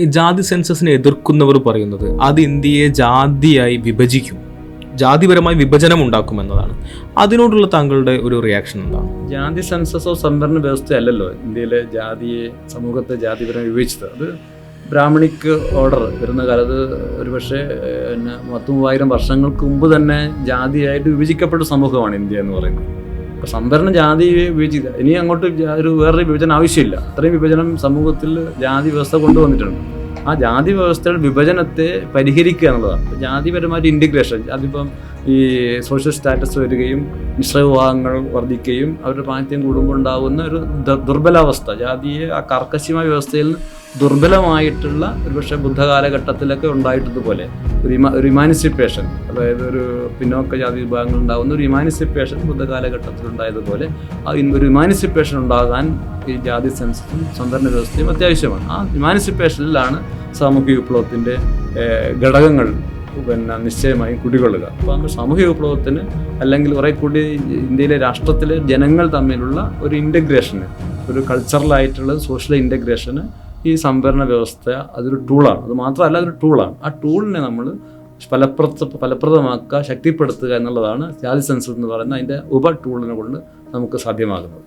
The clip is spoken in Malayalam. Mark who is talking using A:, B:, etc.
A: ഈ ജാതി സെൻസസിനെ എതിർക്കുന്നവർ പറയുന്നത് അത് ഇന്ത്യയെ ജാതിയായി വിഭജിക്കും, ജാതിപരമായി വിഭജനം ഉണ്ടാക്കുമെന്നതാണ്. അതിനോടുള്ള താങ്കളുടെ ഒരു റിയാക്ഷൻ എന്താണ്?
B: ജാതി സെൻസസോ സംവരണ വ്യവസ്ഥയല്ലല്ലോ ഇന്ത്യയിലെ സമൂഹത്തെ ജാതിപരമായി വിഭജിച്ചത്. അത് ബ്രാഹ്മണിക് ഓർഡർ വരുന്ന കാലത്ത് ഒരുപക്ഷെ 30,000 വർഷങ്ങൾക്ക് മുമ്പ് തന്നെ ജാതിയായിട്ട് വിഭജിക്കപ്പെട്ട സമൂഹമാണ് ഇന്ത്യ എന്ന് പറയുന്നത്. അപ്പോൾ സംവരണം ജാതി വിഭജിക്കുക, ഇനി അങ്ങോട്ട് വേറൊരു വിഭജനം ആവശ്യമില്ല. അത്രയും വിഭജനം സമൂഹത്തിൽ ജാതി വ്യവസ്ഥ കൊണ്ടുവന്നിട്ടുണ്ട്. ആ ജാതി വ്യവസ്ഥയുടെ വിഭജനത്തെ പരിഹരിക്കുക എന്നുള്ളതാണ്. ജാതിപരമായിട്ട് ഇൻറ്റിഗ്രേഷൻ, അതിപ്പം ഈ സോഷ്യൽ സ്റ്റാറ്റസ് വരികയും മിശ്ര വിഭാഗങ്ങൾ വർദ്ധിക്കുകയും അവരുടെ പ്രാതിനിധ്യം കൂടുമ്പോൾ ഉണ്ടാകുന്ന ഒരു ദുർബലാവസ്ഥ, ജാതിയെ ആ കർക്കശമായ വ്യവസ്ഥയിൽ ദുർബലമായിട്ടുള്ള ഒരുപക്ഷെ ബുദ്ധകാലഘട്ടത്തിലൊക്കെ ഉണ്ടായിട്ടതുപോലെ ഒരു ഇമാനിസിപ്പേഷൻ, അതായത് ഒരു പിന്നോക്ക ജാതി വിഭാഗങ്ങൾ ഉണ്ടാകുന്ന ഒരു ഇമാനിസിപ്പേഷൻ ബുദ്ധകാലഘട്ടത്തിൽ ഉണ്ടായതുപോലെ ആ ഒരു ഇമാനിസിപ്പേഷൻ ഉണ്ടാകാൻ ഈ ജാതി സെൻസസും സംവരണ വ്യവസ്ഥയും അത്യാവശ്യമാണ്. ആ ഇമാനിസിപ്പേഷനിലാണ് സാമൂഹിക വിപ്ലവത്തിൻ്റെ ഘടകങ്ങൾ നിശ്ചയമായും കുടികൊള്ളുക. അപ്പോൾ നമ്മൾ സാമൂഹിക വിപ്ലവത്തിന് അല്ലെങ്കിൽ കുറെ കൂടി ഇന്ത്യയിലെ രാഷ്ട്രത്തിലെ ജനങ്ങൾ തമ്മിലുള്ള ഒരു ഇൻ്റഗ്രേഷന്, ഒരു കൾച്ചറലായിട്ടുള്ള സോഷ്യൽ ഇൻ്റഗ്രേഷന് ഈ സംവരണ വ്യവസ്ഥ അതൊരു ടൂളാണ്. അത് മാത്രമല്ല അതൊരു ടൂളാണ്. ആ ടൂളിനെ നമ്മൾ ഫലപ്രദമാക്കുക, ശക്തിപ്പെടുത്തുക എന്നുള്ളതാണ് ജാതി സെൻസസ് എന്ന് പറയുന്ന അതിൻ്റെ ഉപ ടൂളിനെ കൊണ്ട് നമുക്ക് സാധ്യമാകുന്നത്.